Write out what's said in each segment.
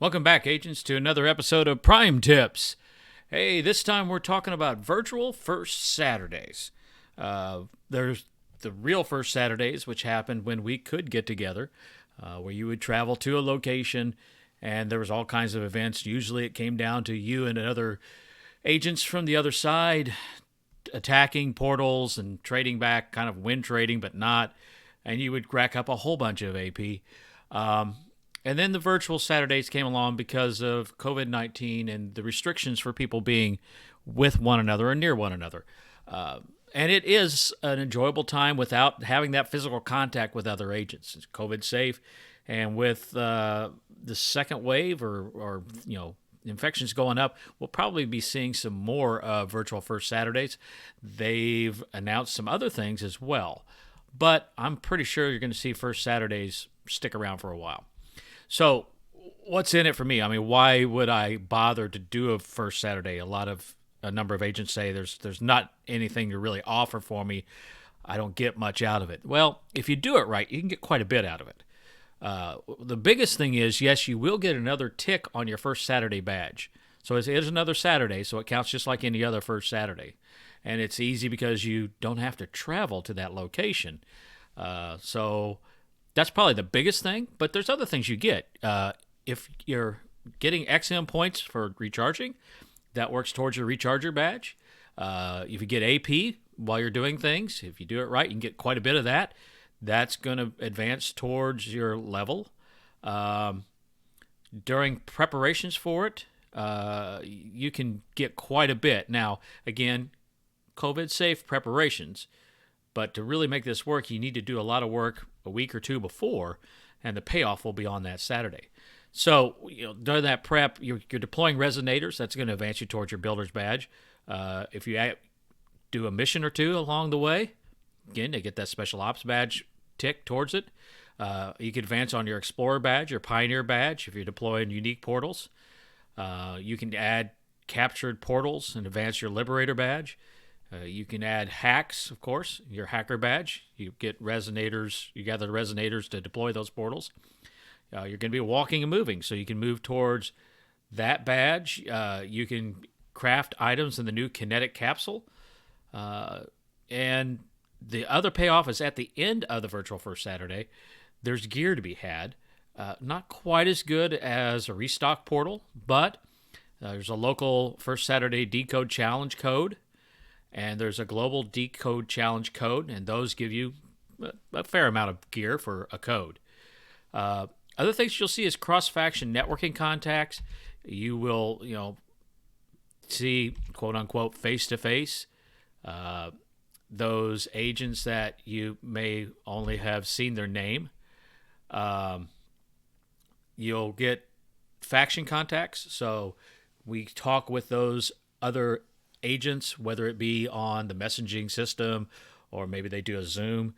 Welcome back, agents, to another episode of Prime Tips. Hey, this time we're talking about virtual First Saturdays. There's the real First Saturdays, which happened when we could get together, where you would travel to a location, and there was all kinds of events. Usually it came down to you and other agents from the other side attacking portals and trading back, kind of win trading, but not, and you would rack up a whole bunch of AP. And then the virtual Saturdays came along because of COVID-19 and the restrictions for people being with one another or near one another. And it is an enjoyable time without having that physical contact with other agents. It's COVID safe. And with the second wave or infections going up, we'll probably be seeing some more virtual First Saturdays. They've announced some other things as well. But I'm pretty sure you're going to see First Saturdays stick around for a while. So what's in it for me? I mean, why would I bother to do a First Saturday? A number of agents say there's not anything to really offer for me. I don't get much out of it. Well, if you do it right, you can get quite a bit out of it. The biggest thing is, yes, you will get another tick on your First Saturday badge. So it is another Saturday, so it counts just like any other First Saturday. And it's easy because you don't have to travel to that location. So that's probably the biggest thing, but there's other things you get. If you're getting XM points for recharging, that works towards your recharger badge. If you get AP while you're doing things, if you do it right, you can get quite a bit of that. That's going to advance towards your level. During preparations for it, you can get quite a bit. Now, again, COVID-safe preparations, but to really make this work, you need to do a lot of work a week or two before, and the payoff will be on that Saturday. So, during that prep, you're deploying resonators. That's going to advance you towards your builder's badge. If you do a mission or two along the way, again, they get that special ops badge tick towards it. You can advance on your explorer badge, your pioneer badge, if you're deploying unique portals. You can add captured portals and advance your liberator badge. You can add hacks, of course, your hacker badge. You get resonators. You gather the resonators to deploy those portals. You're going to be walking and moving, so you can move towards that badge. You can craft items in the new kinetic capsule. And the other payoff is at the end of the virtual First Saturday, there's gear to be had. Not quite as good as a restock portal, but there's a local First Saturday Decode Challenge code. And there's a global Decode Challenge code, and those give you a fair amount of gear for a code. Other things you'll see is cross-faction networking contacts. You will, see, quote-unquote, face-to-face. Those agents that you may only have seen their name. You'll get faction contacts. So we talk with those other agents, whether it be on the messaging system or maybe they do a Zoom.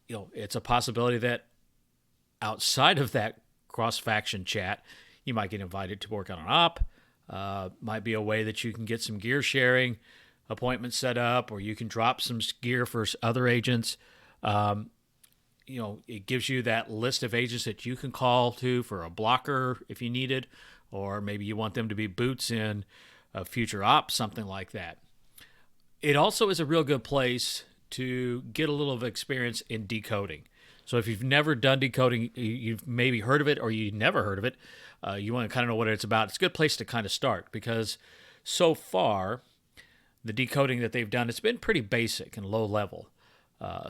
It's a possibility that outside of that cross-faction chat, you might get invited to work on an op. Might be a way that you can get some gear sharing appointments set up, or you can drop some gear for other agents. It gives you that list of agents that you can call to for a blocker if you need it, or maybe you want them to be boots in a future op, something like that. It also is a real good place to get a little of experience in decoding. So if you've never done decoding, you've maybe heard of it or you never heard of it, you want to kind of know what it's about, it's a good place to kind of start, because so far, the decoding that they've done, it's been pretty basic and low level.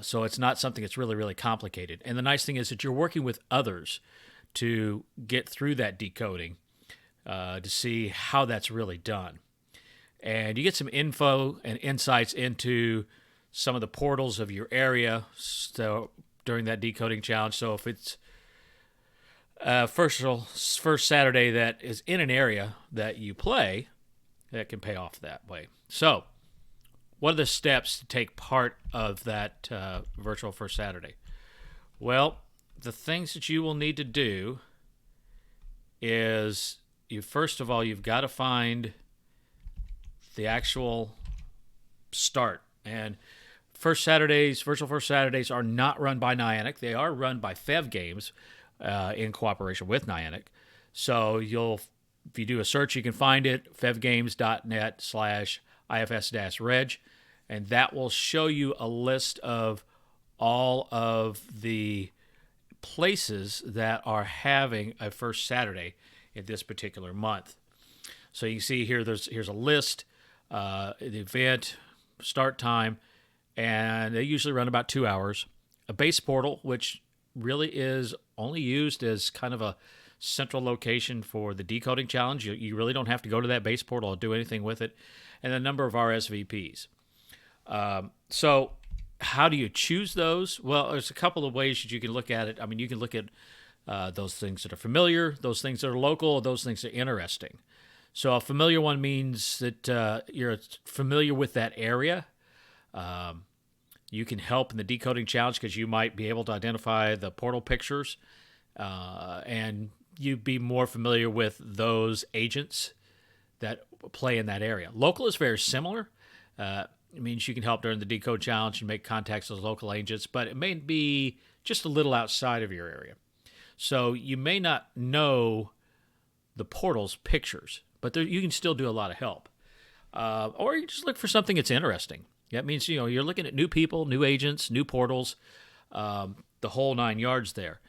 So it's not something that's really, really complicated. And the nice thing is that you're working with others to get through that decoding to see how that's really done. And you get some info and insights into some of the portals of your area during that decoding challenge. So if it's first Saturday that is in an area that you play, that can pay off that way. So what are the steps to take part of that virtual First Saturday? Well, the things that you will need to do is first of all, you've got to find the actual start. And virtual first Saturdays are not run by Niantic. They are run by Fev Games in cooperation with Niantic. So if you do a search, you can find it, fevgames.net/ifs-reg, and that will show you a list of all of the places that are having a first Saturday in this particular month. So you can see here, here's a list, the event, start time, and they usually run about 2 hours. A base portal, which really is only used as kind of a central location for the decoding challenge. You really don't have to go to that base portal or do anything with it. And a number of RSVPs. So how do you choose those? Well, there's a couple of ways that you can look at it. I mean, you can look at those things that are familiar, those things that are local, those things that are interesting. So a familiar one means that you're familiar with that area. You can help in the decoding challenge because you might be able to identify the portal pictures, and you'd be more familiar with those agents that play in that area. Local is very similar. It means you can help during the decode challenge and make contacts with local agents, but it may be just a little outside of your area. So you may not know the portal's pictures, but you can still do a lot of help. Or you just look for something that's interesting. That means, you're looking at new people, new agents, new portals, the whole 9 yards there.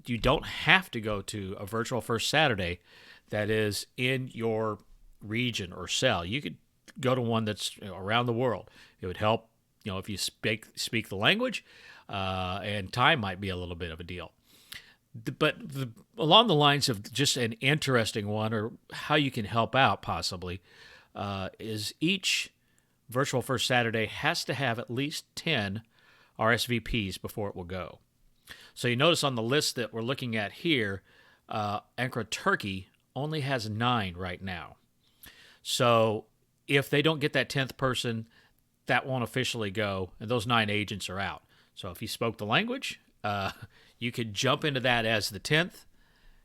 You don't have to go to a virtual first Saturday that is in your region or cell. You could go to one that's around the world. It would help, if you speak the language, and time might be a little bit of a deal. But along the lines of just an interesting one, or how you can help out possibly, is each virtual first Saturday has to have at least 10 RSVPs before it will go. So you notice on the list that we're looking at here, Ankara, Turkey only has 9 right now. So if they don't get that 10th person, that won't officially go, and those 9 agents are out. So if you spoke the language, you could jump into that as the 10th,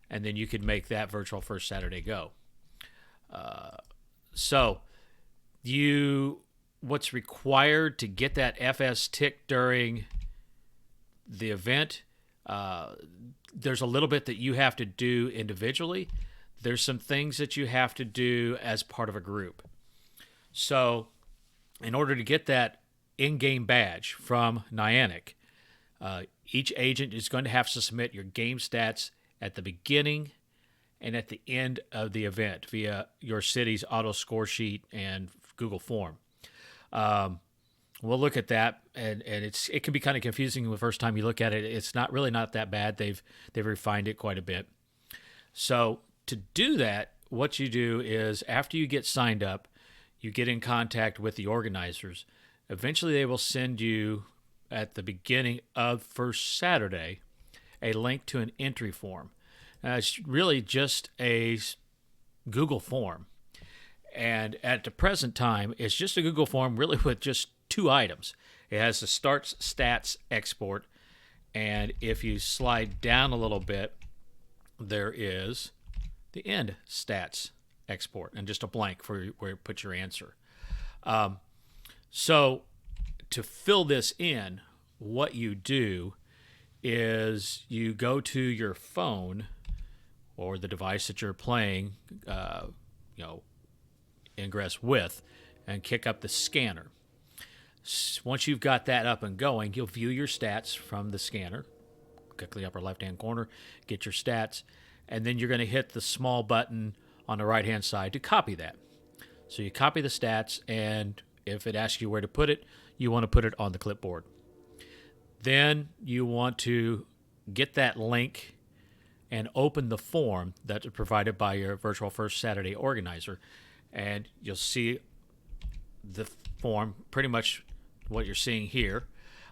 and then you could make that virtual first Saturday go. What's required to get that FS tick during the event, there's a little bit that you have to do individually. There's some things that you have to do as part of a group. So in order to get that in-game badge from Niantic, each agent is going to have to submit your game stats at the beginning and at the end of the event via your city's auto score sheet and Google form. We'll look at that, and it can be kind of confusing the first time you look at it. It's not that bad. They've refined it quite a bit. So to do that, what you do is after you get signed up, you get in contact with the organizers. Eventually, they will send you at the beginning of first Saturday a link to an entry form. It's really just a Google form. And at the present time, it's just a Google form really with just 2 items. It has the start stats export, and if you slide down a little bit, there is the end stats export and just a blank for where you put your answer. So to fill this in, what you do is you go to your phone or the device that you're playing, Ingress with, and kick up the scanner. Once you've got that up and going, you'll view your stats from the scanner. Click the upper left-hand corner, get your stats, and then you're going to hit the small button on the right-hand side to copy that. So you copy the stats, and if it asks you where to put it, you want to put it on the clipboard. Then you want to get that link and open the form that's provided by your Virtual First Saturday organizer, and you'll see the form, pretty much what you're seeing here.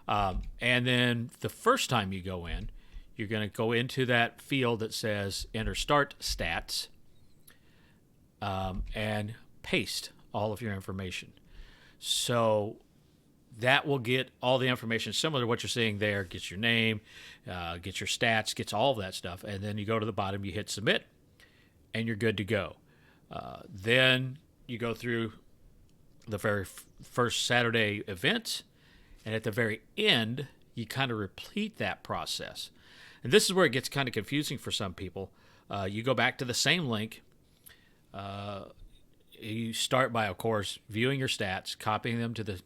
And then the first time you go in, you're going to go into that field that says enter start stats, and paste all of your information. So that will get all the information similar to what you're seeing there. Gets your name, gets your stats, gets all of that stuff. And then you go to the bottom, you hit submit, and you're good to go. Then you go through the very first Saturday event, and at the very end, you kind of repeat that process. And this is where it gets kind of confusing for some people. You go back to the same link. You start by, of course, viewing your stats, copying them to the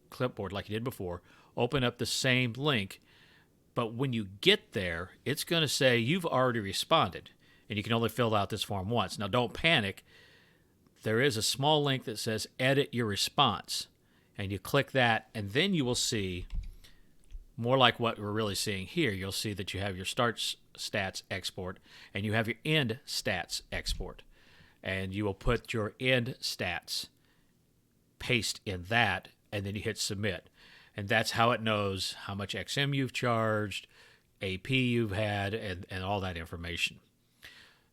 clipboard like you did before, open up the same link, but when you get there, it's going to say you've already responded, and you can only fill out this form once. Now, don't panic. There is a small link that says edit your response, and you click that, and then you will see more like what we're really seeing here. You'll see that you have your start stats export, and you have your end stats export, and you will put your end stats, paste in that, and then you hit submit. And that's how it knows how much XM you've charged, AP you've had, and all that information.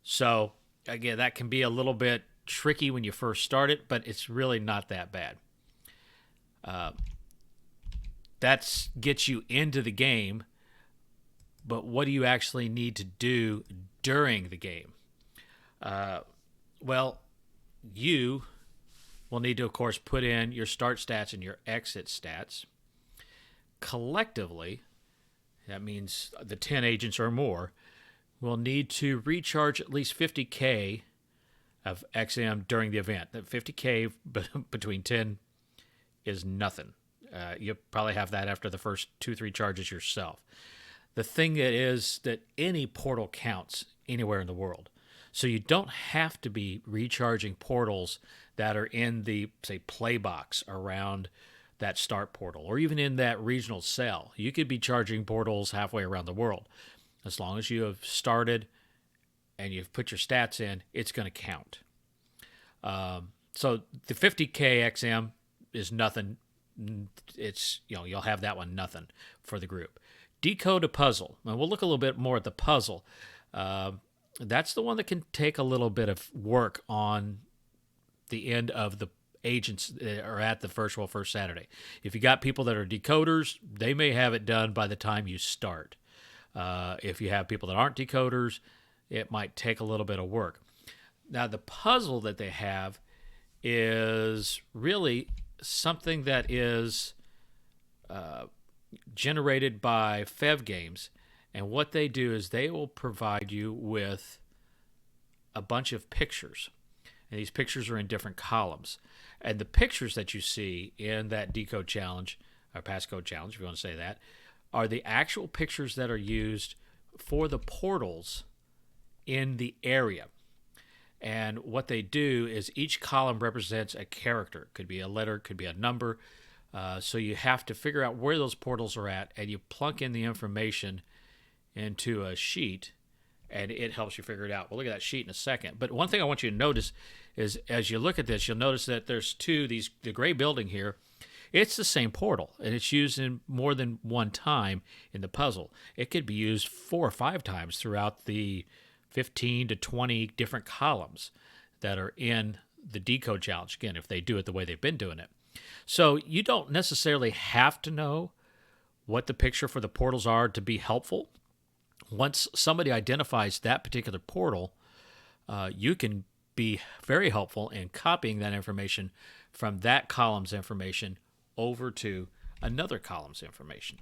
So, again, that can be a little bit tricky when you first start it, but it's really not that bad. That gets you into the game, but what do you actually need to do during the game? Well, you will need to, of course, put in your start stats and your exit stats. Collectively, that means the 10 agents or more will need to recharge at least 50K of XM during the event. That 50K between 10 is nothing. You'll probably have that after the first 2-3 charges yourself. The thing that is that any portal counts anywhere in the world. So you don't have to be recharging portals that are in the, say, play box around that start portal, or even in that regional cell. You could be charging portals halfway around the world. As long as you have started and you've put your stats in, it's going to count. So the 50K XM is nothing. It's, you'll have that one, nothing for the group. Decode a puzzle. Now we'll look a little bit more at the puzzle. That's the one that can take a little bit of work on the end of the agents that are at the virtual first Saturday. If you got people that are decoders, they may have it done by the time you start. If you have people that aren't decoders, it might take a little bit of work. Now, the puzzle that they have is really something that is generated by FEV Games. And what they do is they will provide you with a bunch of pictures. And these pictures are in different columns. And the pictures that you see in that decode challenge, or passcode challenge, if you want to say that, are the actual pictures that are used for the portals in the area. And what they do is each column represents a character. It could be a letter, it could be a number. So you have to figure out where those portals are at, and you plunk in the information into a sheet, and it helps you figure it out. We'll look at that sheet in a second. But one thing I want you to notice is as you look at this, you'll notice that there's the gray building here, it's the same portal, and it's used in more than one time in the puzzle. It could be used 4 or 5 times throughout the 15 to 20 different columns that are in the decode challenge, again, if they do it the way they've been doing it. So you don't necessarily have to know what the picture for the portals are to be helpful. Once somebody identifies that particular portal, you can be very helpful in copying that information from that column's information over to another column's information.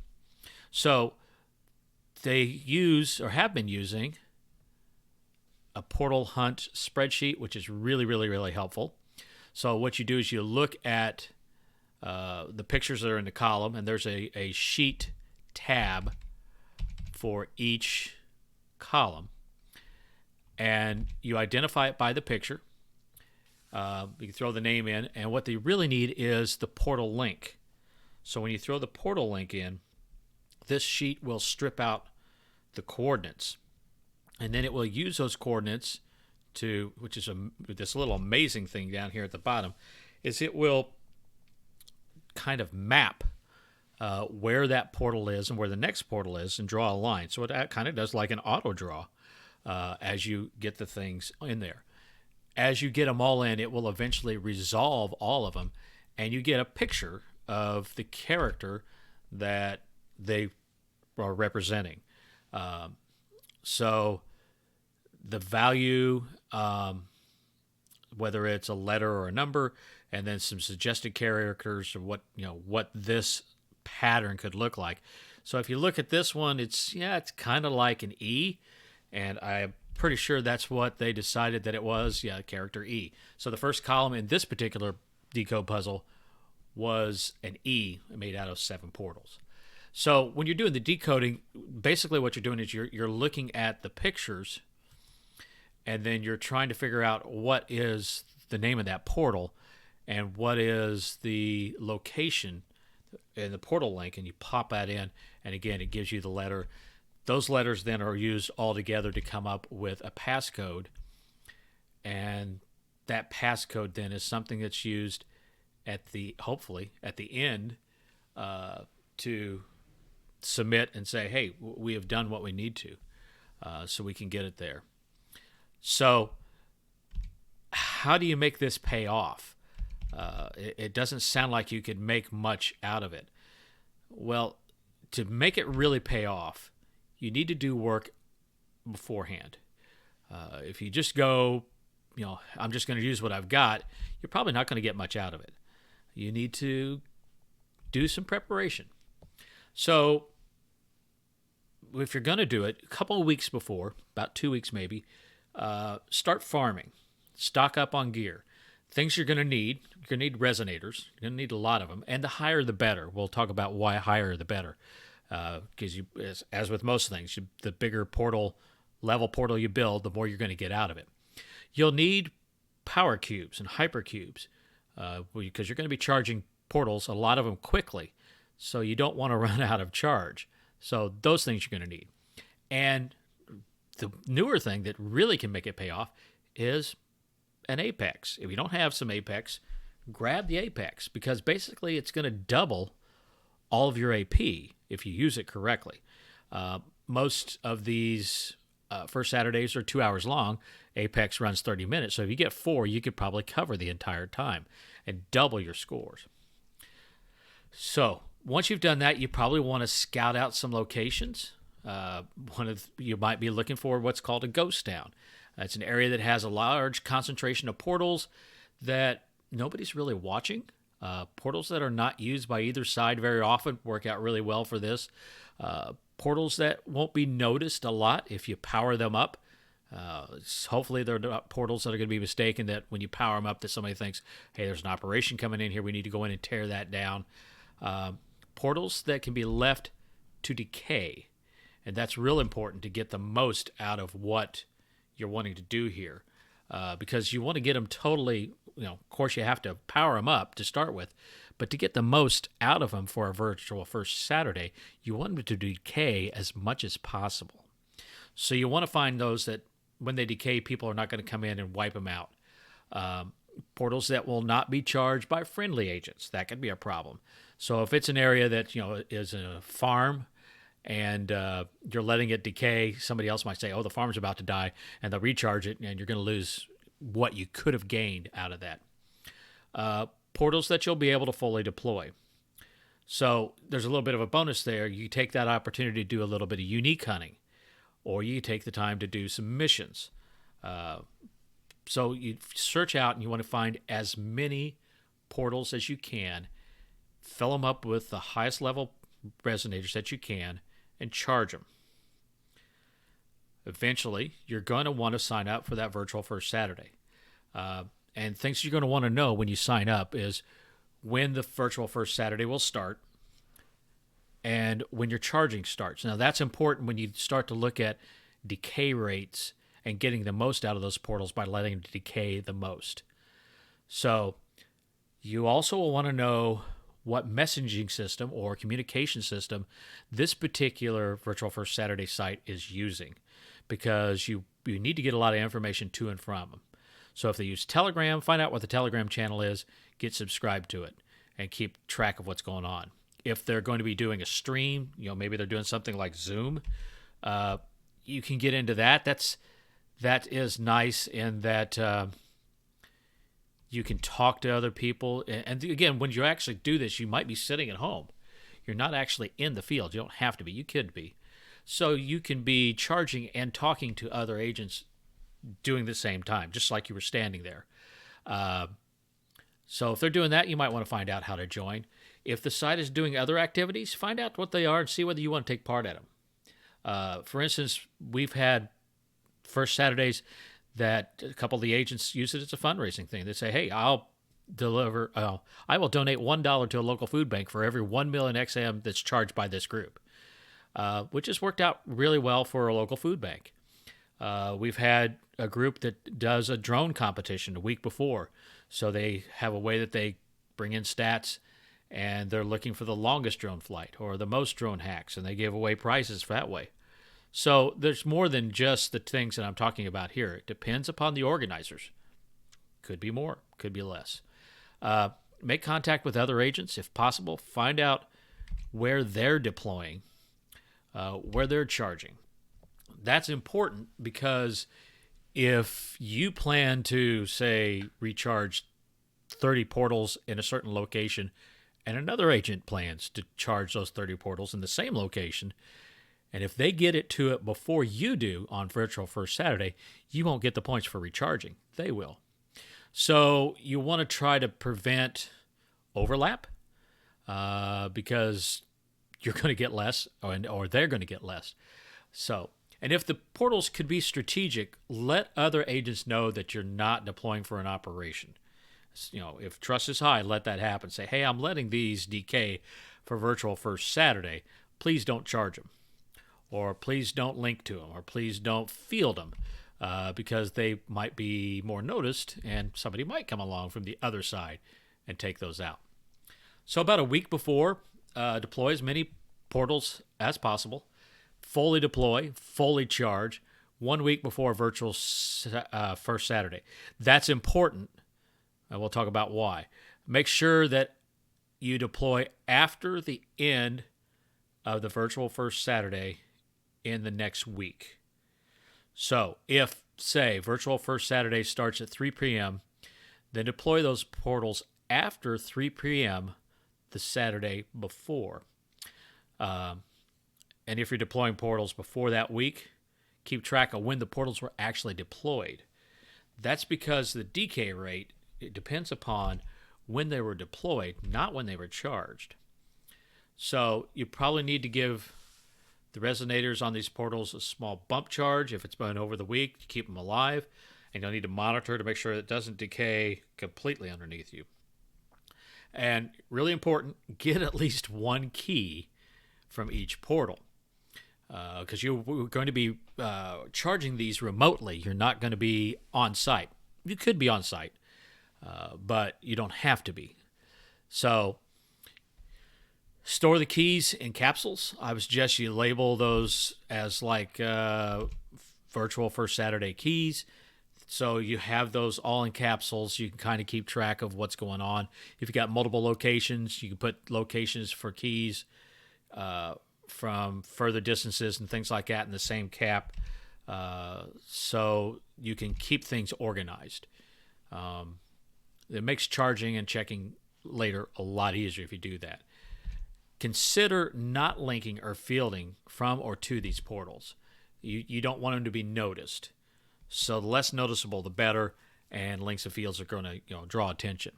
So they use or have been using a portal hunt spreadsheet, which is really, really, really helpful. So what you do is you look at the pictures that are in the column, and there's a sheet tab for each column, and you identify it by the picture. You can throw the name in, and what they really need is the portal link. So when you throw the portal link in, this sheet will strip out the coordinates, and then it will use those coordinates to, which is this little amazing thing down here at the bottom, is it will kind of map where that portal is and where the next portal is and draw a line. So it kind of does like an auto draw as you get the things in there. As you get them all in, it will eventually resolve all of them, and you get a picture of the character that they are representing. So the value whether it's a letter or a number, and then some suggested characters of what this pattern could look like. So if you look at this one, it's kind of like an E, and I'm pretty sure that's what they decided that it was. Yeah, character E. So the first column in this particular decode puzzle was an E made out of 7 portals. So when you're doing the decoding, basically what you're doing is you're looking at the pictures, and then you're trying to figure out what is the name of that portal and what is the location in the portal link, and you pop that in, and again, it gives you the letter. Those letters then are used all together to come up with a passcode, and that passcode then is something that's used hopefully at the end to submit and say, hey, we have done what we need to, so we can get it there. So how do you make this pay off? It doesn't sound like you could make much out of it. Well, to make it really pay off, you need to do work beforehand. If you just go, I'm just going to use what I've got, you're probably not going to get much out of it. You need to do some preparation. So if you're going to do it, a couple of weeks before, about 2 weeks maybe, start farming. Stock up on gear. Things you're going to need. You're going to need resonators. You're going to need a lot of them. And the higher the better. We'll talk about why higher the better. Because as with most things, the bigger level portal you build, the more you're going to get out of it. You'll need power cubes and hypercubes because you're going to be charging portals, a lot of them quickly. So you don't want to run out of charge. So those things you're going to need. And the newer thing that really can make it pay off is an apex. If you don't have some apex, grab the apex, because basically it's going to double all of your AP if you use it correctly. Most of these first Saturdays are 2 hours long. Apex runs 30 minutes. So if you get 4, you could probably cover the entire time and double your scores. So once you've done that, you probably want to scout out some locations. You might be looking for what's called a ghost town. It's an area that has a large concentration of portals that nobody's really watching. Portals that are not used by either side very often work out really well for this. Portals that won't be noticed a lot if you power them up. Hopefully they're not portals that are going to be mistaken that when you power them up that somebody thinks, hey, there's an operation coming in here, we need to go in and tear that down. Portals that can be left to decay. And that's real important to get the most out of what you're wanting to do here. Because you want to get them totally, of course you have to power them up to start with, but to get the most out of them for a virtual first Saturday, you want them to decay as much as possible. So you want to find those that when they decay, people are not going to come in and wipe them out. Portals that will not be charged by friendly agents. That could be a problem. So if it's an area that, is a farm, and you're letting it decay, somebody else might say, oh, the farm's about to die, and they'll recharge it, and you're going to lose what you could have gained out of that. Portals that you'll be able to fully deploy. So there's a little bit of a bonus there. You take that opportunity to do a little bit of unique hunting, or you take the time to do some missions. So you search out, and you want to find as many portals as you can, fill them up with the highest level resonators that you can, and charge them. Eventually, you're going to want to sign up for that virtual first Saturday. And things you're going to want to know when you sign up is when the virtual first Saturday will start and when your charging starts. Now, that's important when you start to look at decay rates and getting the most out of those portals by letting them decay the most. So you also will want to know what messaging system or communication system this particular virtual first Saturday site is using, because you need to get a lot of information to and from them. So if they use Telegram, find out what the Telegram channel is, get subscribed to it, and keep track of what's going on. If they're going to be doing a stream, maybe they're doing something like Zoom, you can get into that. That is nice in that you can talk to other people. And again, when you actually do this, you might be sitting at home. You're not actually in the field. You don't have to be. You could be. So you can be charging and talking to other agents doing the same time, just like you were standing there. So if they're doing that, you might want to find out how to join. If the site is doing other activities, find out what they are and see whether you want to take part in them. For instance, we've had first Saturdays that a couple of the agents use it as a fundraising thing. They say, hey, I will donate $1 to a local food bank for every 1 million XM that's charged by this group, which has worked out really well for a local food bank. We've had a group that does a drone competition a week before. So they have a way that they bring in stats, and they're looking for the longest drone flight or the most drone hacks, and they give away prizes for that way. So there's more than just the things that I'm talking about here. It depends upon the organizers. Could be more, could be less. Make contact with other agents if possible. Find out where they're deploying, where they're charging. That's important because if you plan to, say, recharge 30 portals in a certain location and another agent plans to charge those 30 portals in the same location, and if they get it to it before you do on Virtual First Saturday, you won't get the points for recharging. They will. So you want to try to prevent overlap because you're going to get less or they're going to get less. And if the portals could be strategic, let other agents know that you're not deploying for an operation. If trust is high, let that happen. Say, hey, I'm letting these decay for Virtual First Saturday. Please don't charge them. Or please don't link to them. Or please don't field them because they might be more noticed and somebody might come along from the other side and take those out. So about a week before, deploy as many portals as possible. Fully deploy, fully charge, 1 week before Virtual First Saturday. That's important, and we'll talk about why. Make sure that you deploy after the end of the Virtual First Saturday in the next week. So if, say, Virtual First Saturday starts at 3 p.m., then deploy those portals after 3 p.m. the Saturday before. And if you're deploying portals before that week, keep track of when the portals were actually deployed. That's because the decay rate, it depends upon when they were deployed, not when they were charged. So you probably need to give the resonators on these portals a small bump charge if it's been over the week to keep them alive, and you'll need to monitor to make sure it doesn't decay completely underneath you. And really important, get at least one key from each portal. Because you're going to be charging these remotely. You're not going to be on site. You could be on site, but you don't have to be. So store the keys in capsules. I would suggest you label those as like Virtual First Saturday keys. So you have those all in capsules. You can kind of keep track of what's going on. If you've got multiple locations, you can put locations for keys from further distances and things like that in the same cap, so you can keep things organized. It makes charging and checking later a lot easier if you do that. Consider not linking or fielding from or to these portals. You don't want them to be noticed. So the less noticeable, the better, and links and fields are going to draw attention.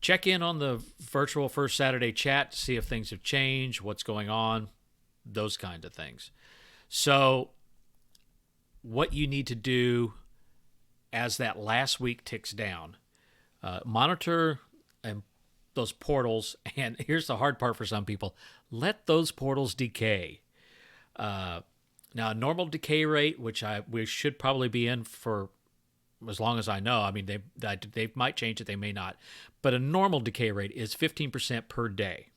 Check in on the Virtual First Saturday chat to see if things have changed, what's going on, those kind of things. So what you need to do as that last week ticks down, monitor those portals, and here's the hard part for some people, let those portals decay. Now, a normal decay rate, which we should probably be in for as long as I know. I mean, they might change it, they may not. But a normal decay rate is 15% per day.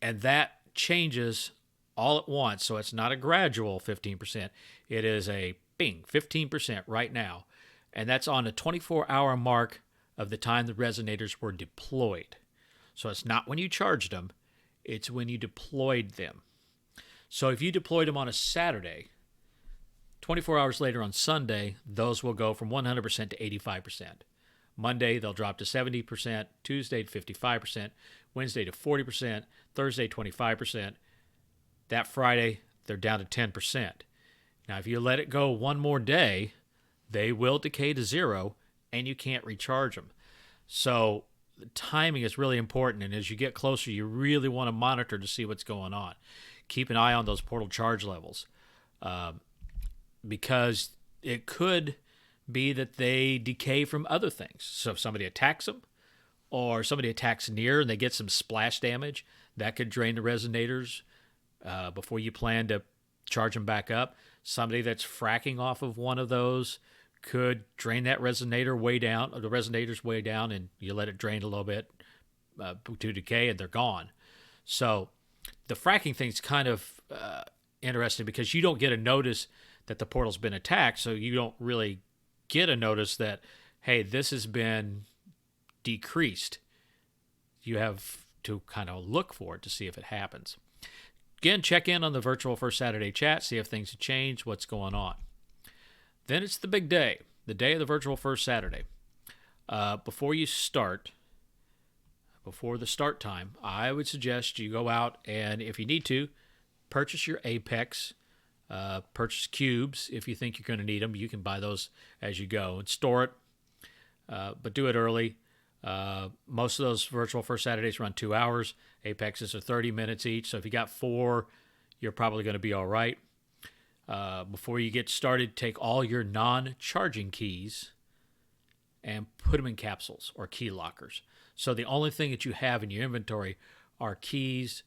And that changes all at once, so it's not a gradual 15%. It is a bing, 15% right now. And that's on a 24-hour mark of the time the resonators were deployed. So it's not when you charged them, it's when you deployed them. So if you deployed them on a Saturday, 24 hours later on Sunday, those will go from 100% to 85%. Monday, they'll drop to 70%, Tuesday to 55%, Wednesday to 40%, Thursday 25%. That Friday, they're down to 10%. Now, if you let it go one more day, they will decay to zero and you can't recharge them. So the timing is really important. And as you get closer, you really want to monitor to see what's going on. Keep an eye on those portal charge levels because it could be that they decay from other things. So if somebody attacks them or somebody attacks near and they get some splash damage, that could drain the resonators before you plan to charge them back up. Somebody that's fracking off of one of those could drain that resonator way down, or the resonator's way down, and you let it drain a little bit to decay, and they're gone. So the fracking thing's kind of interesting because you don't get a notice that the portal's been attacked, so you don't really get a notice that, hey, this has been decreased. You have to kind of look for it to see if it happens. Again, check in on the Virtual First Saturday chat, see if things have changed, what's going on. Then it's the big day, the day of the Virtual First Saturday. Before you start, before the start time, I would suggest you go out and, if you need to, purchase your Apex, purchase cubes. If you think you're going to need them, you can buy those as you go and store it, but do it early. Most of those Virtual First Saturdays run 2 hours. Apexes are 30 minutes each. So if you got 4, you're probably going to be all right. Before you get started, take all your non-charging keys and put them in capsules or key lockers. So the only thing that you have in your inventory are keys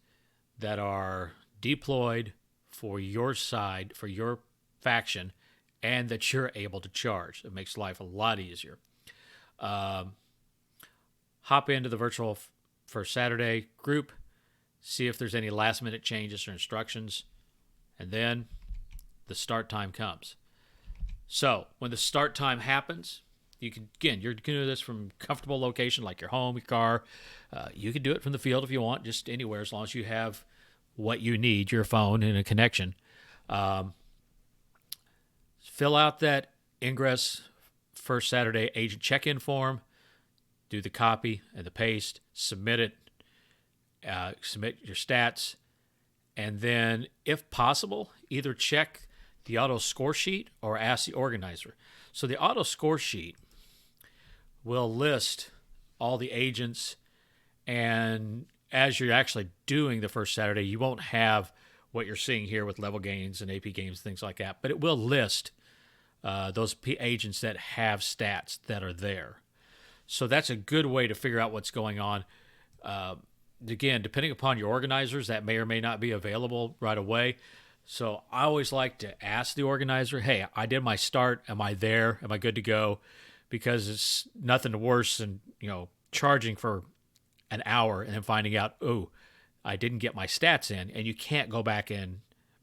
that are deployed for your side, for your faction, and that you're able to charge. It makes life a lot easier. Hop into the Virtual First Saturday group, see if there's any last-minute changes or instructions, and then the start time comes. So when the start time happens, you can, again, you're going to do this from a comfortable location like your home, your car. You can do it from the field if you want, just anywhere, as long as you have what you need, your phone and a connection. Fill out that Ingress First Saturday agent check-in form. Do the copy and the paste, submit it, submit your stats, and then, if possible, either check the auto score sheet or ask the organizer. So the auto score sheet will list all the agents, and as you're actually doing the first Saturday, you won't have what you're seeing here with level gains and AP gains, things like that, but it will list those agents that have stats that are there. So that's a good way to figure out what's going on. Again, depending upon your organizers, that may or may not be available right away. So I always like to ask the organizer, hey, I did my start. Am I there? Am I good to go? Because it's nothing worse than, charging for an hour and then finding out, oh, I didn't get my stats in, and you can't go back and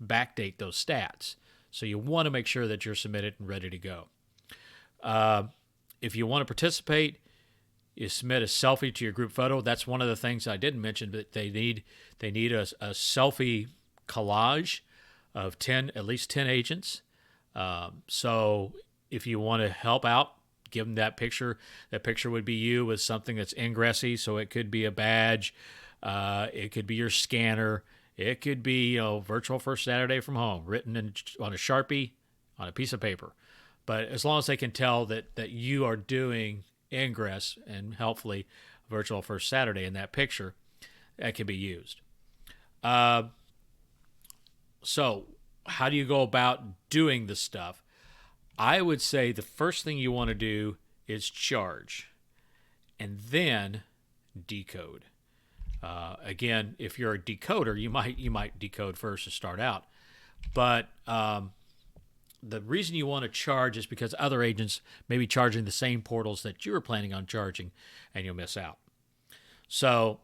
backdate those stats. So you want to make sure that you're submitted and ready to go. If you want to participate, you submit a selfie to your group photo. That's one of the things I didn't mention, but they need a selfie collage of at least 10 agents. So if you want to help out, give them that picture. That picture would be you with something that's ingressy. So it could be a badge. It could be your scanner. It could be, Virtual First Saturday from home, written on a Sharpie on a piece of paper. But as long as they can tell that you are doing ingress and hopefully Virtual First Saturday in that picture, that can be used. So how do you go about doing this stuff? I would say the first thing you want to do is charge and then decode. Again, if you're a decoder, you might decode first to start out. But the reason you want to charge is because other agents may be charging the same portals that you're planning on charging, and you'll miss out. So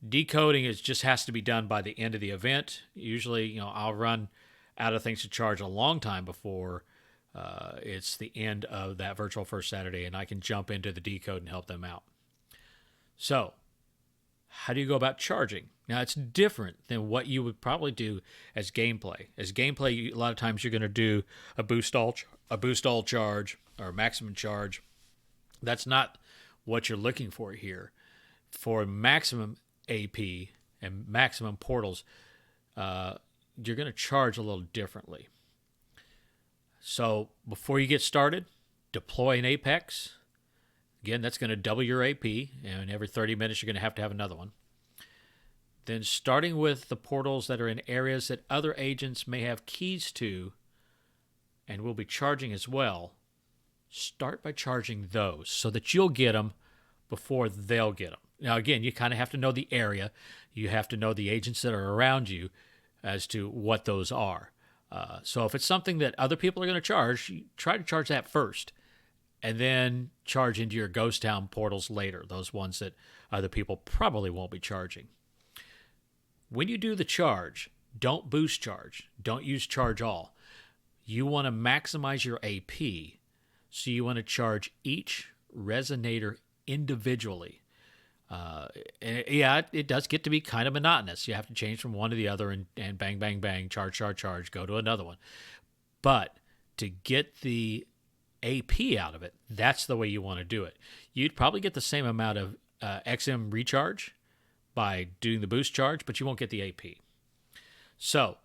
decoding just has to be done by the end of the event. Usually, I'll run out of things to charge a long time before it's the end of that Virtual First Saturday, and I can jump into the decode and help them out. So how do you go about charging? Now, it's different than what you would probably do as gameplay. As gameplay, a lot of times you're going to do a boost all charge or maximum charge. That's not what you're looking for here. For maximum AP and maximum portals, you're going to charge a little differently. So before you get started, deploy an Apex. Again, that's going to double your AP, and every 30 minutes you're going to have another one. Then starting with the portals that are in areas that other agents may have keys to and will be charging as well, start by charging those so that you'll get them before they'll get them. Now, again, you kind of have to know the area. You have to know the agents that are around you as to what those are. So if it's something that other people are going to charge, you try to charge that first and then charge into your ghost town portals later, those ones that other people probably won't be charging. When you do the charge, don't boost charge. Don't use charge all. You want to maximize your AP, so you want to charge each resonator individually. It does get to be kind of monotonous. You have to change from one to the other and bang, bang, bang, charge, go to another one. But to get the AP out of it, that's the way you want to do it. You'd probably get the same amount of XM recharge by doing the boost charge, but you won't get the AP. So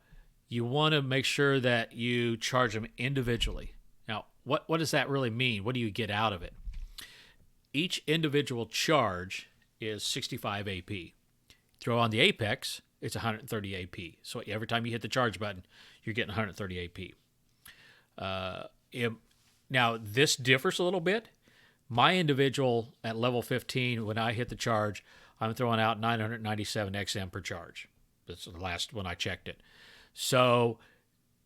you want to make sure that you charge them individually. Now, what does that really mean? What do you get out of it? Each individual charge is 65 AP. Throw on the Apex, it's 130 AP. So every time you hit the charge button, you're getting 130 AP. Now, this differs a little bit. My individual at level 15, when I hit the charge, I'm throwing out 997 XM per charge. That's the last when I checked it. So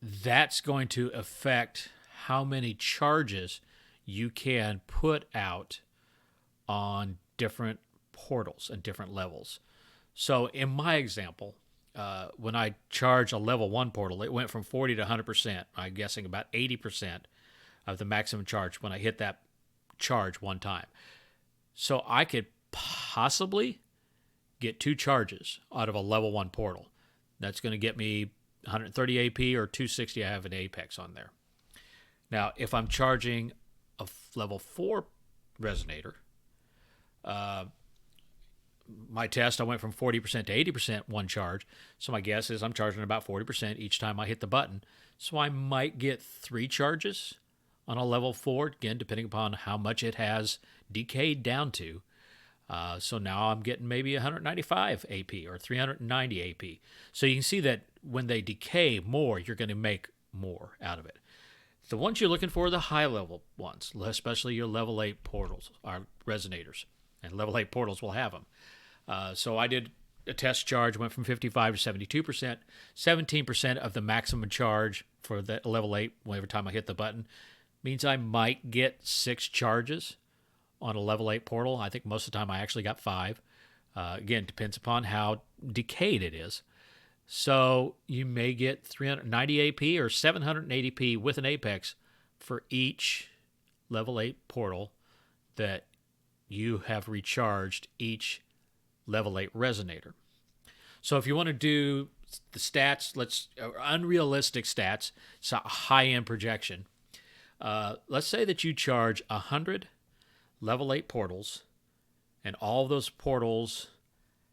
that's going to affect how many charges you can put out on different portals and different levels. So in my example, when I charge a level 1 portal, it went from 40 to 100%. I'm guessing about 80% of the maximum charge when I hit that charge one time. So I could possibly get 2 charges out of a level 1 portal. That's going to get me 130 AP or 260. I have an Apex on there. Now, if I'm charging a level 4 resonator, my test, I went from 40% to 80% one charge. So my guess is I'm charging about 40% each time I hit the button. So I might get 3 charges on a level 4, again, depending upon how much it has decayed down to. So now I'm getting maybe 195 AP or 390 AP. So you can see that when they decay more, you're going to make more out of it. The ones you're looking for are the high-level ones, especially your level 8 portals, or resonators. And level 8 portals will have them. So I did a test charge, went from 55 to 72%. 17% of the maximum charge for the level 8 every time I hit the button means I might get 6 charges on a level 8 portal. I think most of the time I actually got 5. Again, depends upon how decayed it is. So you may get 390 AP or 780 AP with an Apex for each level 8 portal that you have recharged each level 8 resonator. So if you want to do the stats, unrealistic stats, it's a high-end projection. Let's say that you charge 100 level 8 portals, and all of those portals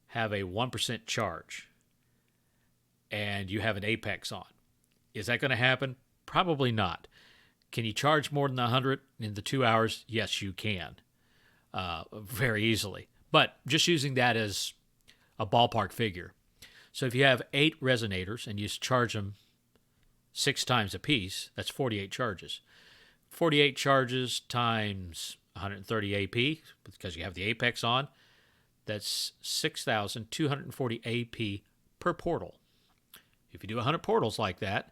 have a 1% charge, and you have an Apex on. Is that going to happen? Probably not. Can you charge more than 100 in the 2 hours? Yes, you can. Very easily. But just using that as a ballpark figure. So if you have 8 resonators and you charge them 6 times a piece, that's 48 charges. 48 charges times 130 AP, because you have the Apex on, that's 6,240 AP per portal. If you do 100 portals like that,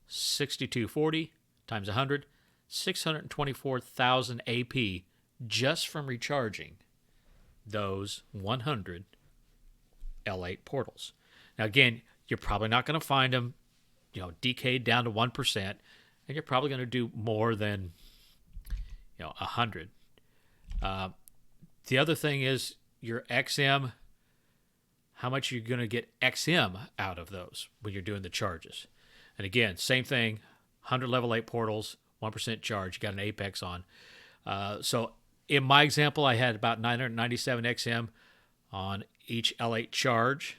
6,240 times 100, 624,000 AP just from recharging those 100 L8 portals. Now, again, you're probably not going to find them, decayed down to 1%, and you're probably going to do more than, 100. The other thing is your XM, how much you're going to get XM out of those when you're doing the charges. And again, same thing, 100 level 8 portals, 1% charge, you got an Apex on. So in my example, I had about 997 XM on each L8 charge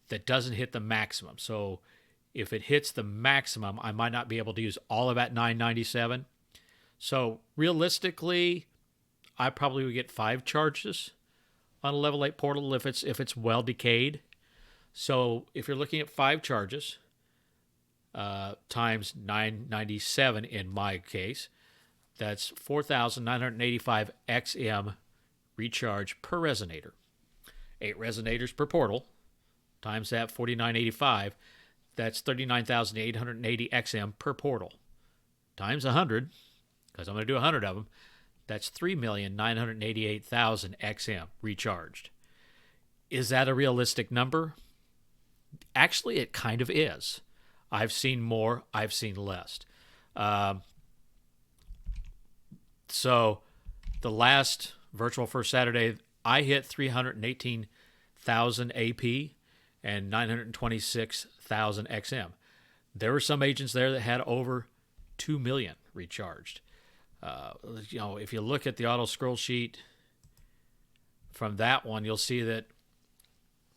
that doesn't hit the maximum. So If it hits the maximum, I might not be able to use all of that 997. So realistically, I probably would get 5 charges on a level 8 portal if it's well decayed. So if you're looking at 5 charges times 997 in my case, that's 4,985 XM recharge per resonator. 8 resonators per portal times that 4,985, that's 39,880 XM per portal. Times 100, because I'm going to do 100 of them, that's 3,988,000 XM recharged. Is that a realistic number? Actually, it kind of is. I've seen more, I've seen less. So the last Virtual First Saturday, I hit 318,000 AP and 926,000 XM. There were some agents there that had over 2 million recharged. If you look at the auto scroll sheet from that one, you'll see that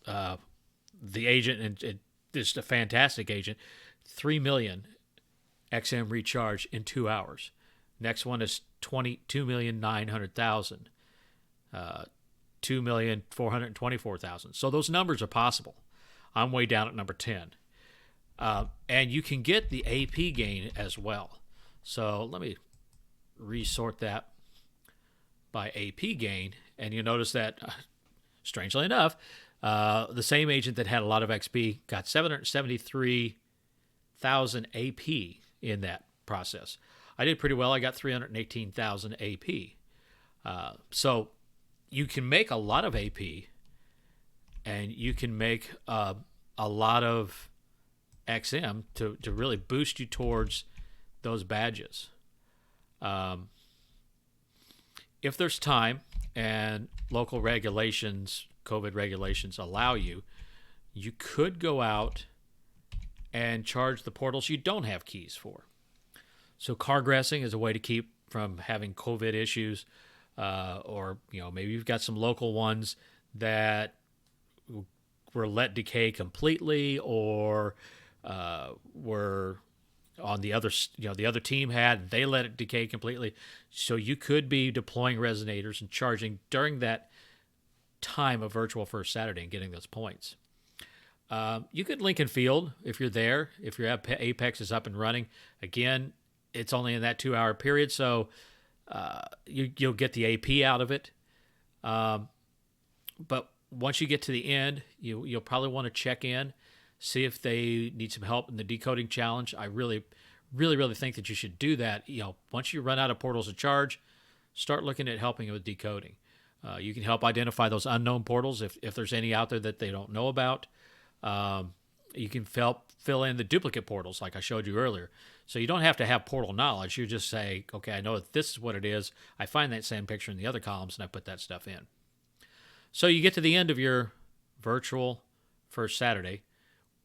the agent, and just a fantastic agent, 3 million XM recharge in 2 hours. Next one is 22,900,000, 2,424,000. So those numbers are possible. I'm way down at number 10. And you can get the AP gain as well. So let me resort that by AP gain. And you notice that, strangely enough, the same agent that had a lot of XP got 773,000 AP in that process. I did pretty well. I got 318,000 AP. So you can make a lot of AP, and you can make a lot of XM to really boost you towards those badges. If there's time and local regulations, COVID regulations allow you, you could go out and charge the portals you don't have keys for. So cargressing is a way to keep from having COVID issues, or maybe you've got some local ones that were let decay completely, or were on the other team they let it decay completely. So you could be deploying resonators and charging during that time of Virtual First Saturday and getting those points. You could link and field if you're there. If your Apex is up and running, again, it's only in that 2-hour period, so you'll get the AP out of it. But once you get to the end, you'll probably want to check in, see if they need some help in the decoding challenge. I really, really, really think that you should do that. Once you run out of portals to charge, start looking at helping with decoding. You can help identify those unknown portals if there's any out there that they don't know about. You can help fill in the duplicate portals like I showed you earlier. So you don't have to have portal knowledge. You just say, okay, I know that this is what it is. I find that same picture in the other columns, and I put that stuff in. So you get to the end of your Virtual First Saturday.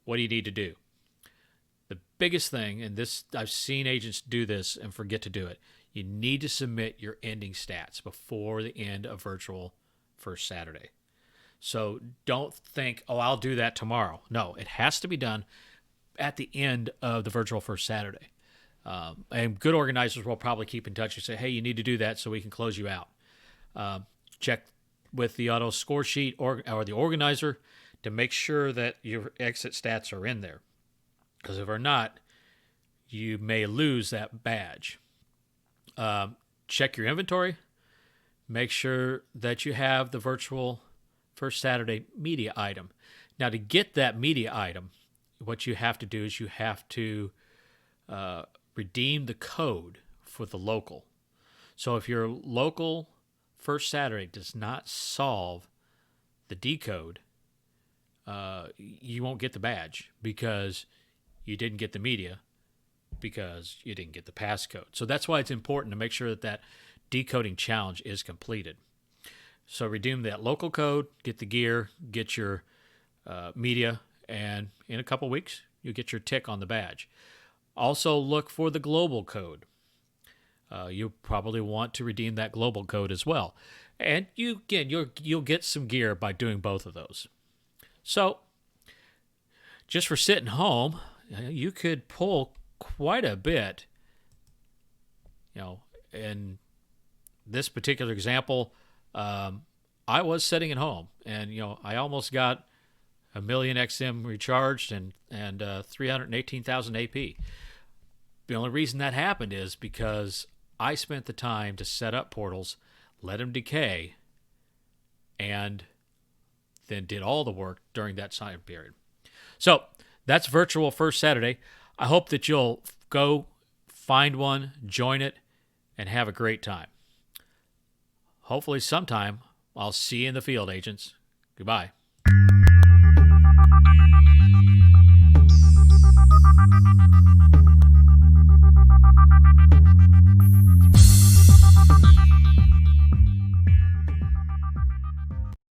What do you need to do? The biggest thing, and this I've seen agents do this and forget to do it, you need to submit your ending stats before the end of Virtual First Saturday. So don't think, I'll do that tomorrow. No, it has to be done at the end of the Virtual First Saturday. And good organizers will probably keep in touch and say, hey, you need to do that so we can close you out. Check with the auto score sheet or the organizer to make sure that your exit stats are in there. Because if they're not, you may lose that badge. Check your inventory. Make sure that you have the Virtual First Saturday media item. Now, to get that media item, what you have to do is you have to redeem the code for the local. So if your local First Saturday does not solve the decode, you won't get the badge because you didn't get the media, because you didn't get the passcode. So that's why it's important to make sure that that decoding challenge is completed. So redeem that local code, get the gear, get your media, and in a couple weeks, you'll get your tick on the badge. Also look for the global code. You'll probably want to redeem that global code as well. And you'll get some gear by doing both of those. So just for sitting home you could pull quite a bit. In this particular example, I was sitting at home, and I almost got a million XM recharged and 318,000 AP. The only reason that happened is because I spent the time to set up portals, let them decay, and then did all the work during that time period. So that's Virtual First Saturday. I hope that you'll go find one, join it, and have a great time. Hopefully sometime I'll see you in the field, agents. Goodbye.